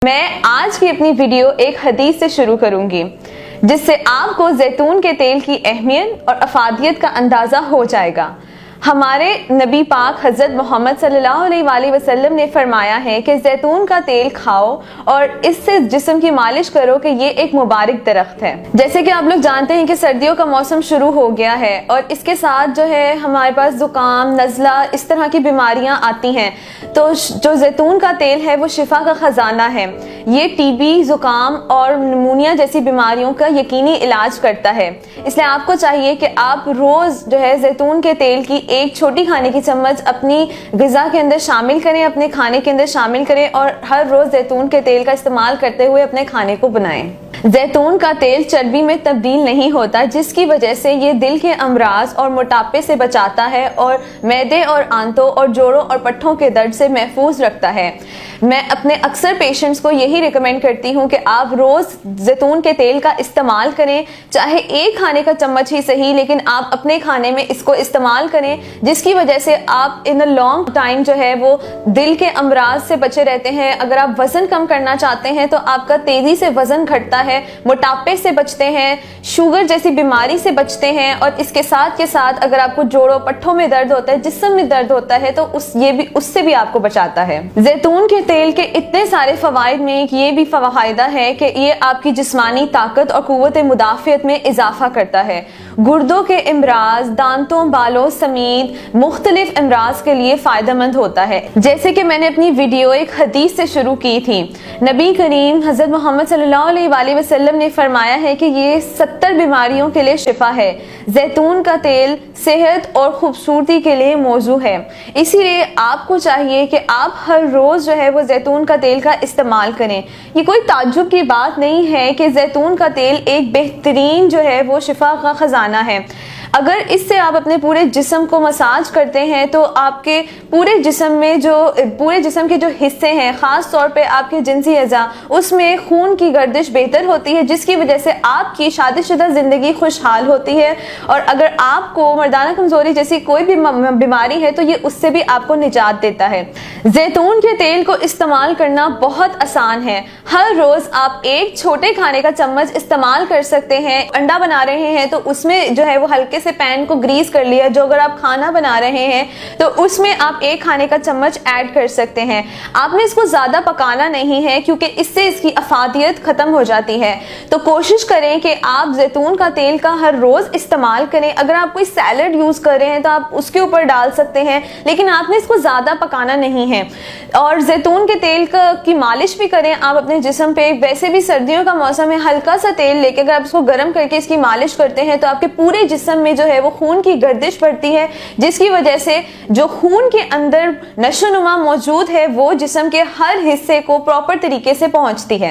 मैं आज की अपनी वीडियो एक हदीस से शुरू करूंगी जिससे आपको जैतून के तेल की अहमियत और अफादियत का अंदाज़ा हो जाएगा। हमारे नबी पाक हज़रत मोहम्मद सल्लल्लाहु अलैहि वसल्लम ने फरमाया है कि जैतून का तेल खाओ और इससे जिस्म की मालिश करो कि ये एक मुबारक दरख्त है। जैसे कि आप लोग जानते हैं कि सर्दियों का मौसम शुरू हो गया है और इसके साथ जो है हमारे पास ज़ुकाम, नज़ला, इस तरह की बीमारियां आती हैं। तो जो जैतून का तेल है वो शिफा का ख़जाना है। ये टीबी, ज़ुकाम और निमोनिया जैसी बीमारियों का यकीनी इलाज करता है। इसलिए आपको चाहिए कि आप रोज़ जो है जैतून के तेल की एक छोटी खाने की चम्मच अपनी ग़िज़ा के अंदर शामिल करें, अपने खाने के अंदर शामिल करें और हर रोज़ जैतून के तेल का इस्तेमाल करते हुए अपने खाने को बनाएं। जैतून का तेल चर्बी में तब्दील नहीं होता, जिसकी वजह से ये दिल के अमराज और मोटापे से बचाता है और मैदे और आंतों और जोड़ों और पट्ठों के दर्द से महफूज रखता है। मैं अपने अक्सर पेशेंट्स को यही रिकमेंड करती हूँ कि आप रोज़ जैतून के तेल का इस्तेमाल करें, चाहे एक खाने का चम्मच ही सही, लेकिन आप अपने खाने में इसको इस्तेमाल करें, जिसकी वजह से आप इन अ लॉन्ग टाइम जो है वो दिल के अमराज से बचे रहते हैं। अगर आप वज़न कम करना चाहते हैं तो आपका तेज़ी से वज़न घटता है, मोटापे से बचते हैं, शुगर जैसी बीमारी से बचते हैं और इसके साथ के साथ अगर आपको जोड़ों पट्ठों में दर्द होता है, जिस्म में दर्द होता है तो उससे भी आपको बचाता है। जैतून के तेल के इतने सारे फवाइद में एक ये भी फायदा है कि ये आपकी जिस्मानी ताकत और कुव्वत मुदाफ़ियत में इजाफा करता है। गुर्दों के इमराज, दांतों, बालों समेत मुख्तलिफ इमराज के लिए फ़ायदेमंद होता है। जैसे कि मैंने अपनी वीडियो एक हदीस से शुरू की थी। नबी करीम हज़रत मोहम्मद सल्लल्लाहु अलैहि वसल्लम ने फरमाया है कि ये 70 बीमारियों के लिए शिफा है। जैतून का तेल सेहत और खूबसूरती के लिए मौजू है। इसीलिए आपको चाहिए कि आप हर रोज़ जो है वो जैतून का तेल का इस्तेमाल करें। ये कोई ताज्जुब की बात नहीं है कि जैतून का तेल एक बेहतरीन जो है वो शिफा का ख़जाना है। अगर इससे आप अपने पूरे जिस्म को मसाज करते हैं तो आपके पूरे जिस्म के जो हिस्से हैं, ख़ास तौर पे आपके जिनसी अज़ा, उसमें खून की गर्दिश बेहतर होती है, जिसकी वजह से आपकी शादीशुदा ज़िंदगी खुशहाल होती है। और अगर आपको मर्दाना कमज़ोरी जैसी कोई भी बीमारी है तो ये उससे भी आपको निजात देता है। जैतून के तेल को इस्तेमाल करना बहुत आसान है। हर रोज़ आप एक छोटे खाने का चम्मच इस्तेमाल कर सकते हैं। अंडा बना रहे हैं तो उसमें जो है वो हल्के से पैन को ग्रीस कर लिया। जो अगर आप खाना बना रहे हैं तो उसमें आप एक खाने का चम्मच ऐड कर सकते हैं। आपने इसको ज़्यादा पकाना नहीं है क्योंकि इससे इसकी अफादियत ख़त्म हो जाती है। तो कोशिश करें कि आप जैतून का तेल का हर रोज़ इस्तेमाल करें। अगर आप कोई सैलड यूज़ कर रहे हैं तो आप उसके ऊपर डाल सकते हैं, लेकिन आपने इसको ज़्यादा पकाना नहीं है। और जैतून के तेल की मालिश भी करें आप अपने जिस्म पे। वैसे भी सर्दियों का मौसम है, हल्का सा तेल लेके अगर आप इसको गर्म करके इसकी मालिश करते हैं तो आपके पूरे जिस्म में जो है वो खून की गर्दिश बढ़ती है, जिसकी वजह से जो खून के अंदर नशोनुमा मौजूद है वो जिस्म के हर हिस्से को प्रॉपर तरीके से पहुंचती है।